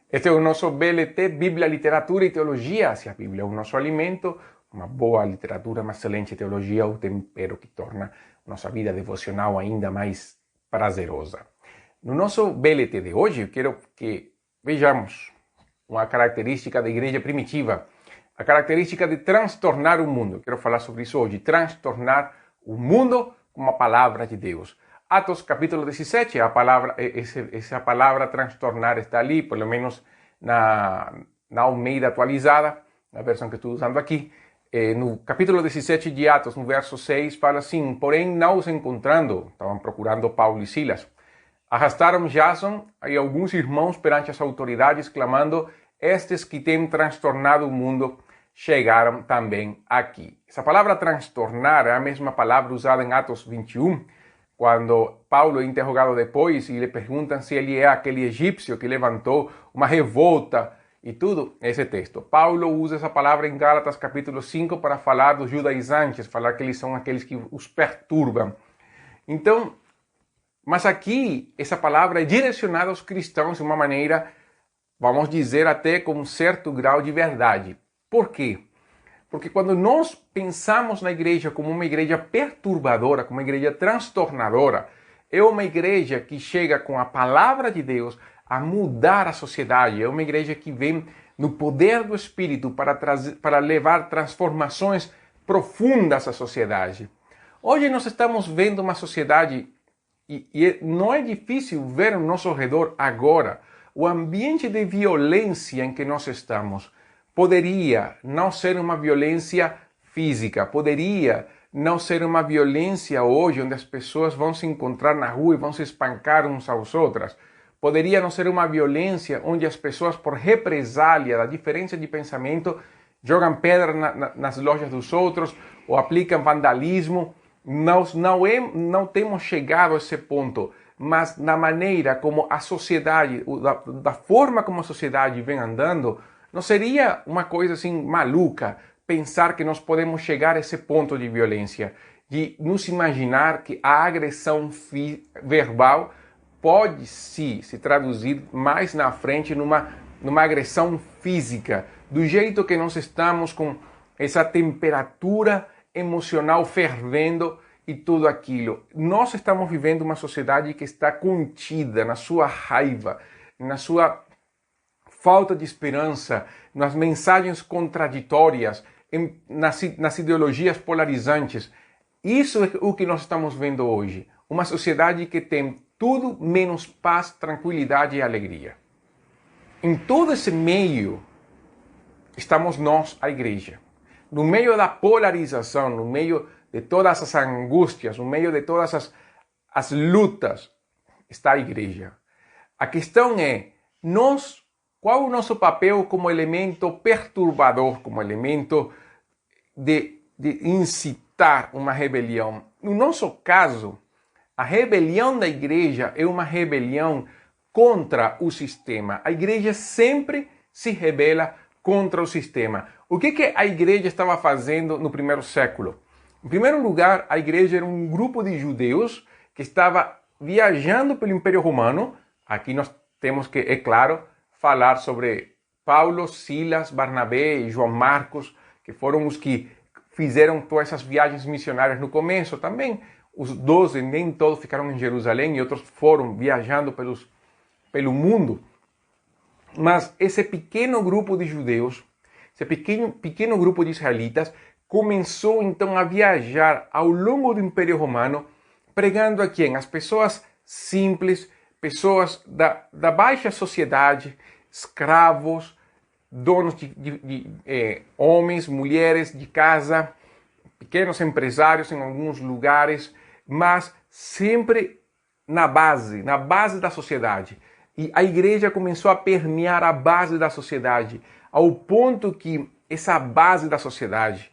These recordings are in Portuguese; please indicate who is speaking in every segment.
Speaker 1: Este é o nosso BLT, Bíblia, Literatura e Teologia. Se a Bíblia é o nosso alimento, uma boa literatura, uma excelente teologia, o tempero que torna nossa vida devocional ainda mais prazerosa. No nosso BLT de hoje, eu quero que vejamos uma característica da igreja primitiva, a característica de transtornar o mundo. Eu quero falar sobre isso hoje, transtornar o mundo com uma palavra de Deus. Atos capítulo 17, essa palavra transtornar está ali, pelo menos na Almeida atualizada, na versão que estou usando aqui. No capítulo 17 de Atos, no verso 6, fala assim: porém, não os encontrando, estavam procurando Paulo e Silas, arrastaram Jason e alguns irmãos perante as autoridades, clamando: estes que têm transtornado o mundo chegaram também aqui. Essa palavra transtornar é a mesma palavra usada em Atos 21, quando Paulo é interrogado depois e lhe perguntam se ele é aquele egípcio que levantou uma revolta e tudo, esse texto. Paulo usa essa palavra em Gálatas capítulo 5 para falar dos judaizantes, falar que eles são aqueles que os perturbam. Então, mas aqui essa palavra é direcionada aos cristãos de uma maneira, vamos dizer, até com um certo grau de verdade. Por quê? Porque quando nós pensamos na igreja como uma igreja perturbadora, como uma igreja transtornadora, é uma igreja que chega com a palavra de Deus a mudar a sociedade. É uma igreja que vem no poder do Espírito para levar transformações profundas à sociedade. Hoje nós estamos vendo uma sociedade, e não é difícil ver ao nosso redor agora, o ambiente de violência em que nós estamos. Poderia não ser uma violência física, poderia não ser uma violência hoje onde as pessoas vão se encontrar na rua e vão se espancar uns aos outros. Poderia não ser uma violência onde as pessoas, por represália da diferença de pensamento, jogam pedra nas lojas dos outros ou aplicam vandalismo. Nós não temos chegado a esse ponto, mas na maneira como a sociedade, da forma como a sociedade vem andando, não seria uma coisa assim maluca pensar que nós podemos chegar a esse ponto de violência, de nos imaginar que a agressão verbal pode sim se traduzir mais na frente numa agressão física, do jeito que nós estamos com essa temperatura emocional fervendo e tudo aquilo. Nós estamos vivendo uma sociedade que está contida na sua raiva, na sua falta de esperança, nas mensagens contraditórias, nas ideologias polarizantes. Isso é o que nós estamos vendo hoje. Uma sociedade que tem tudo menos paz, tranquilidade e alegria. Em todo esse meio, estamos nós, a igreja. No meio da polarização, no meio de todas as angústias, no meio de todas as lutas, está a igreja. A questão é, qual o nosso papel como elemento perturbador, como elemento de incitar uma rebelião? No nosso caso, a rebelião da igreja é uma rebelião contra o sistema. A igreja sempre se rebela contra o sistema. O que a igreja estava fazendo no primeiro século? Em primeiro lugar, a igreja era um grupo de judeus que estava viajando pelo Império Romano. Aqui nós temos que, é claro, falar sobre Paulo, Silas, Barnabé e João Marcos, que foram os que fizeram todas essas viagens missionárias no começo. Também os 12, nem todos ficaram em Jerusalém e outros foram viajando pelo mundo. Mas esse pequeno grupo de judeus, esse pequeno grupo de israelitas, começou então a viajar ao longo do Império Romano, pregando a quem? As pessoas simples, pessoas da baixa sociedade, escravos, donos de homens, mulheres de casa, pequenos empresários em alguns lugares, mas sempre na base da sociedade. E a igreja começou a permear a base da sociedade, ao ponto que essa base da sociedade,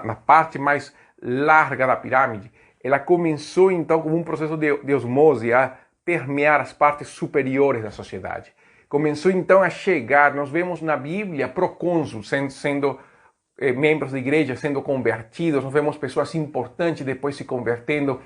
Speaker 1: na parte mais larga da pirâmide, ela começou então como um processo de osmose a permear as partes superiores da sociedade. Começou então a chegar, nós vemos na Bíblia procônsulos sendo membros da igreja sendo convertidos, nós vemos pessoas importantes depois se convertendo.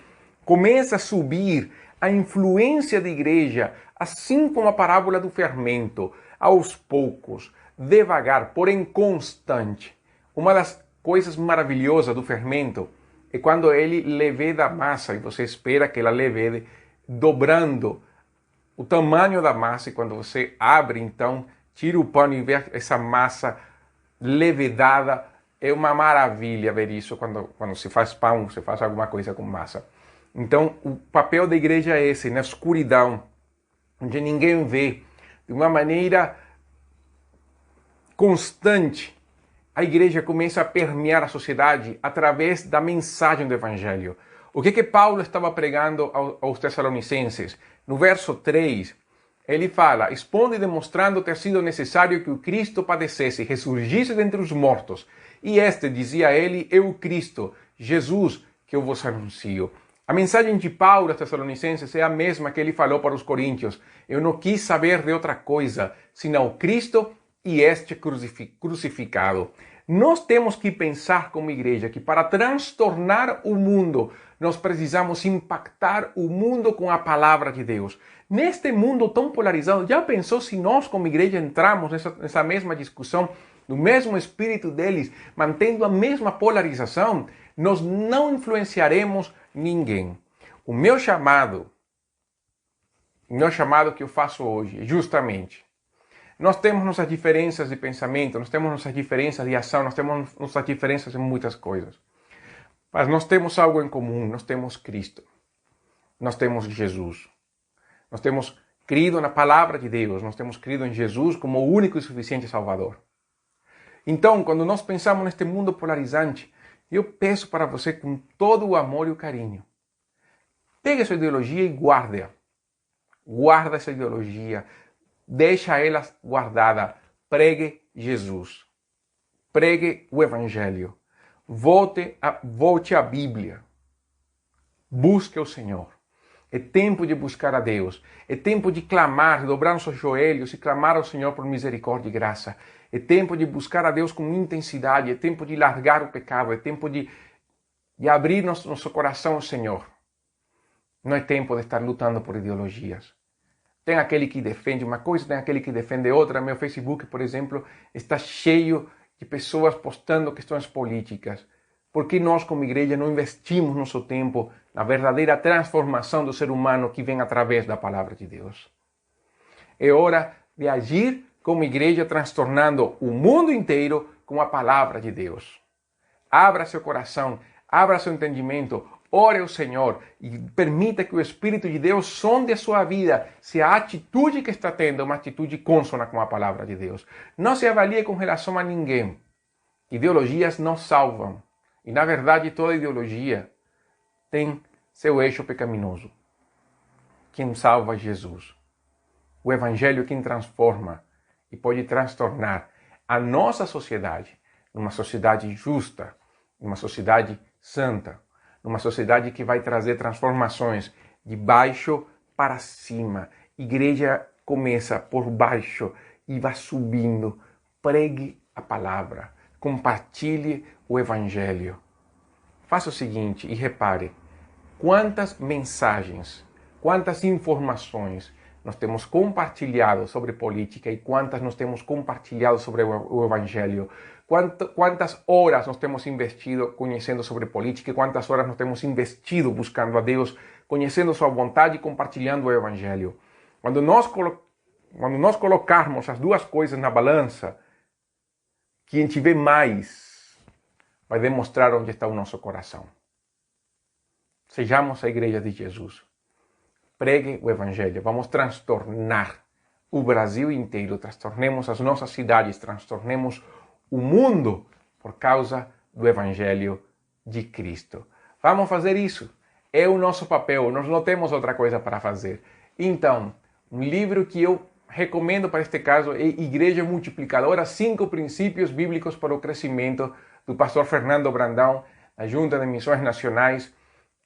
Speaker 1: Começa a subir A influência da igreja, assim como a parábola do fermento, aos poucos, devagar, porém constante. Uma das coisas maravilhosas do fermento é quando ele leveda a massa e você espera que ela levede dobrando o tamanho da massa, e quando você abre, então, tira o pano e vê essa massa levedada. É uma maravilha ver isso quando se faz pão, se faz alguma coisa com massa. Então, o papel da igreja é esse, na escuridão, onde ninguém vê, de uma maneira constante, a igreja começa a permear a sociedade através da mensagem do evangelho. O que Paulo estava pregando aos Tessalonicenses? No verso 3, ele fala: expondo e demonstrando ter sido necessário que o Cristo padecesse e ressurgisse dentre os mortos. E este, dizia ele, é o Cristo, Jesus, que eu vos anuncio. A mensagem de Paulo aos Tessalonicenses é a mesma que ele falou para os coríntios. Eu não quis saber de outra coisa, senão Cristo e este crucificado. Nós temos que pensar como igreja que para transtornar o mundo, nós precisamos impactar o mundo com a palavra de Deus. Neste mundo tão polarizado, já pensou se nós como igreja entramos nessa mesma discussão, no mesmo espírito deles, mantendo a mesma polarização? Nós não influenciaremos ninguém. O meu chamado que eu faço hoje é justamente: nós temos nossas diferenças de pensamento, nós temos nossas diferenças de ação, nós temos nossas diferenças em muitas coisas. Mas nós temos algo em comum, nós temos Cristo. Nós temos Jesus. Nós temos crido na palavra de Deus, nós temos crido em Jesus como o único e suficiente Salvador. Então, quando nós pensamos neste mundo polarizante, eu peço para você com todo o amor e o carinho, pegue essa ideologia e guarde-a. Guarda essa ideologia. Deixa ela guardada. Pregue Jesus. Pregue o Evangelho. Volte à Bíblia. Busque o Senhor. É tempo de buscar a Deus. É tempo de clamar, de dobrar nossos joelhos e clamar ao Senhor por misericórdia e graça. É tempo de buscar a Deus com intensidade. É tempo de largar o pecado. É tempo de abrir nosso coração ao Senhor. Não é tempo de estar lutando por ideologias. Tem aquele que defende uma coisa, tem aquele que defende outra. Meu Facebook, por exemplo, está cheio de pessoas postando questões políticas. Por que nós, como igreja, não investimos nosso tempo na verdadeira transformação do ser humano que vem através da palavra de Deus? É hora de agir como igreja, transtornando o mundo inteiro com a palavra de Deus. Abra seu coração, abra seu entendimento, ore ao Senhor e permita que o Espírito de Deus sonde a sua vida, se a atitude que está tendo é uma atitude consona com a palavra de Deus. Não se avalie com relação a ninguém. Ideologias não salvam. E, na verdade, toda ideologia tem seu eixo pecaminoso. Quem salva é Jesus. O Evangelho é quem transforma e pode transtornar a nossa sociedade numa sociedade justa, numa sociedade santa, numa sociedade que vai trazer transformações de baixo para cima. Igreja começa por baixo e vai subindo. Pregue a palavra. Compartilhe o Evangelho. Faça o seguinte e repare quantas mensagens, quantas informações nós temos compartilhado sobre política e quantas nós temos compartilhado sobre o Evangelho. Quantas horas nós temos investido conhecendo sobre política e quantas horas nós temos investido buscando a Deus, conhecendo sua vontade e compartilhando o Evangelho. Quando nós colocarmos as duas coisas na balança, quem tiver mais vai demonstrar onde está o nosso coração. Sejamos a igreja de Jesus. Pregue o Evangelho. Vamos transtornar o Brasil inteiro. Transtornemos as nossas cidades. Transtornemos o mundo por causa do Evangelho de Cristo. Vamos fazer isso. É o nosso papel. Nós não temos outra coisa para fazer. Então, um livro que eu recomendo para este caso é Igreja Multiplicadora, 5 princípios bíblicos para o crescimento, do pastor Fernando Brandão, da Junta de Missões Nacionais.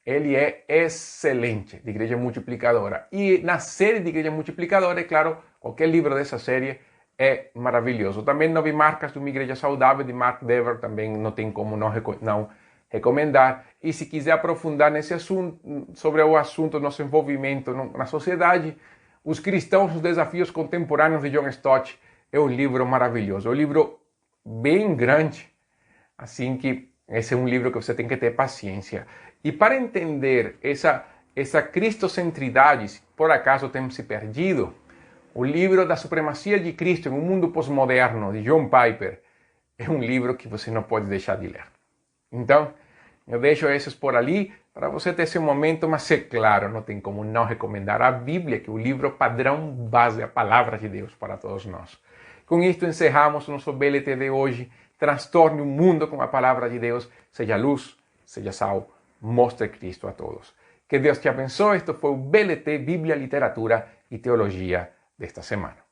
Speaker 1: Ele é excelente, de Igreja Multiplicadora. E na série de Igreja Multiplicadora, é claro, qualquer livro dessa série é maravilhoso. Também 9 marcas de uma igreja saudável, de Mark Dever, também não tem como não recomendar. E se quiser aprofundar nesse assunto, sobre o assunto do nosso envolvimento na sociedade, Os Cristãos, os Desafios Contemporâneos de John Stott é um livro maravilhoso, é um livro bem grande, assim que esse é um livro que você tem que ter paciência. E para entender essa cristocentridade, se por acaso temos se perdido, o livro da Supremacia de Cristo em um Mundo Pós-Moderno, de John Piper, é um livro que você não pode deixar de ler. Então, eu deixo esses por ali para você ter esse momento, mas é claro, não tem como não recomendar a Bíblia, que é o livro padrão base, a palavra de Deus para todos nós. Com isto encerramos o nosso BLT de hoje. Transtorne o mundo com a palavra de Deus, seja luz, seja sal, mostre Cristo a todos. Que Deus te abençoe. Este foi o BLT Bíblia, Literatura e Teologia desta semana.